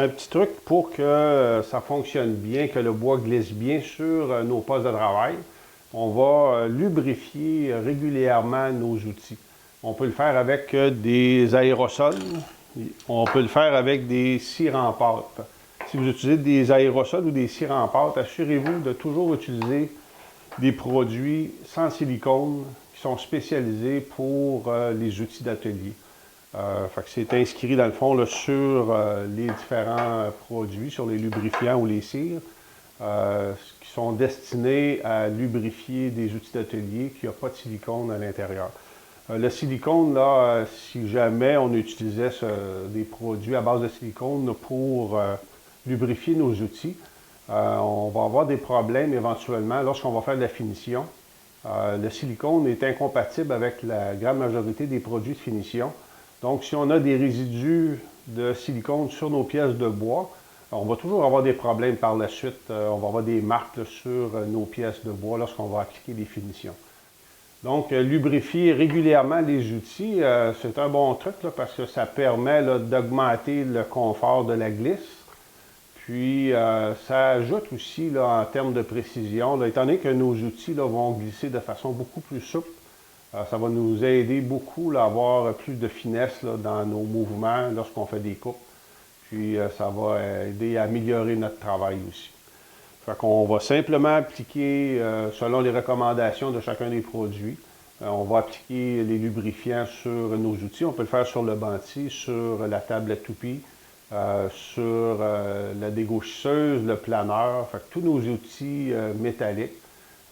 un petit truc pour que ça fonctionne bien, que le bois glisse bien sur nos postes de travail. On va lubrifier régulièrement nos outils. On peut le faire avec des aérosols. On peut le faire avec des cires en pâte. Si vous utilisez des aérosols ou des cires en pâte, assurez-vous de toujours utiliser des produits sans silicone qui sont spécialisés pour les outils d'atelier. C'est inscrit dans le fond là, sur les différents produits, sur les lubrifiants ou les cires, qui sont destinés à lubrifier des outils d'atelier qui n'ont pas de silicone à l'intérieur. Le silicone, là, si jamais on utilisait des produits à base de silicone pour lubrifier nos outils, on va avoir des problèmes éventuellement lorsqu'on va faire de la finition. Le silicone est incompatible avec la grande majorité des produits de finition. Donc, si on a des résidus de silicone sur nos pièces de bois, on va toujours avoir des problèmes par la suite. On va avoir des marques là, sur nos pièces de bois lorsqu'on va appliquer des finitions. Donc, lubrifier régulièrement les outils, c'est un bon truc là, parce que ça permet d'augmenter le confort de la glisse. Puis, ça ajoute aussi là, en termes de précision, là, étant donné que nos outils là, vont glisser de façon beaucoup plus souple, ça va nous aider beaucoup là, à avoir plus de finesse là, dans nos mouvements lorsqu'on fait des coupes. Puis, ça va aider à améliorer notre travail aussi. Fait qu'on va simplement appliquer, selon les recommandations de chacun des produits, on va appliquer les lubrifiants sur nos outils. On peut le faire sur le banti, sur la table à toupie, sur la dégauchisseuse, le planeur. Fait que tous nos outils métalliques,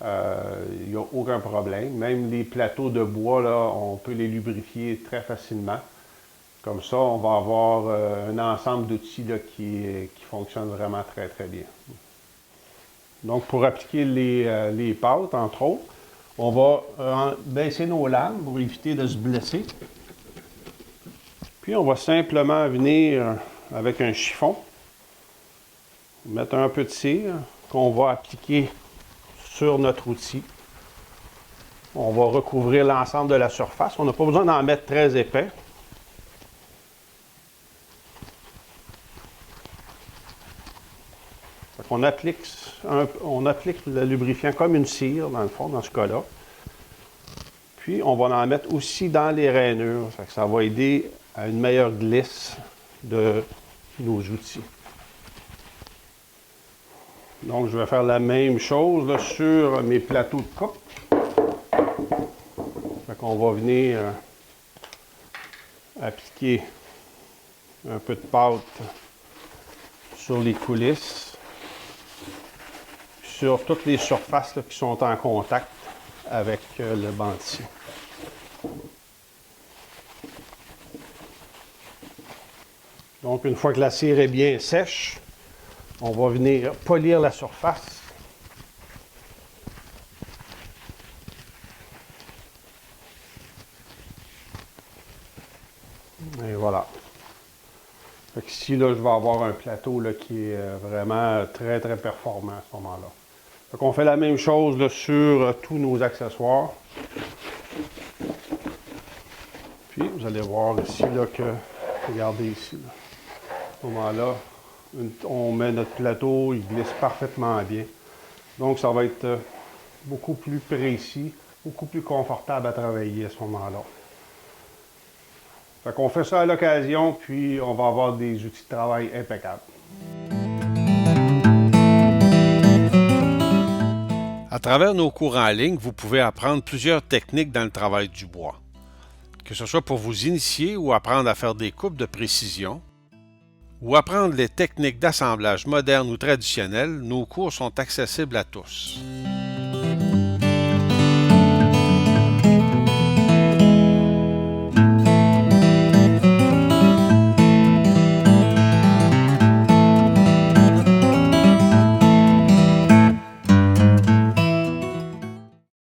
il n'y a aucun problème. Même les plateaux de bois, là, on peut les lubrifier très facilement. Comme ça, on va avoir un ensemble d'outils qui fonctionne vraiment très, très bien. Donc, pour appliquer les pâtes, entre autres, on va baisser nos lames pour éviter de se blesser. Puis, on va simplement venir avec un chiffon, mettre un peu de cire qu'on va appliquer sur notre outil. On va recouvrir l'ensemble de la surface. On n'a pas besoin d'en mettre très épais. On applique le lubrifiant comme une cire, dans le fond, dans ce cas-là. Puis, on va en mettre aussi dans les rainures. Ça va aider à une meilleure glisse de nos outils. Donc, je vais faire la même chose là, sur mes plateaux de coupe. On va venir appliquer un peu de pâte sur les coulisses, sur toutes les surfaces là, qui sont en contact avec le banti. Donc, une fois que la cire est bien sèche, on va venir polir la surface. Et voilà. Fait qu'ici, là, je vais avoir un plateau là, qui est vraiment très, très performant à ce moment-là. Fait qu'on fait la même chose là, sur tous nos accessoires. Puis, vous allez voir ici là, que, regardez ici, là, à ce moment-là, on met notre plateau, il glisse parfaitement bien. Donc, ça va être beaucoup plus précis, beaucoup plus confortable à travailler à ce moment-là. Fait qu'on fait ça à l'occasion, puis on va avoir des outils de travail impeccables. À travers nos cours en ligne, vous pouvez apprendre plusieurs techniques dans le travail du bois. Que ce soit pour vous initier ou apprendre à faire des coupes de précision, ou apprendre les techniques d'assemblage modernes ou traditionnelles, nos cours sont accessibles à tous.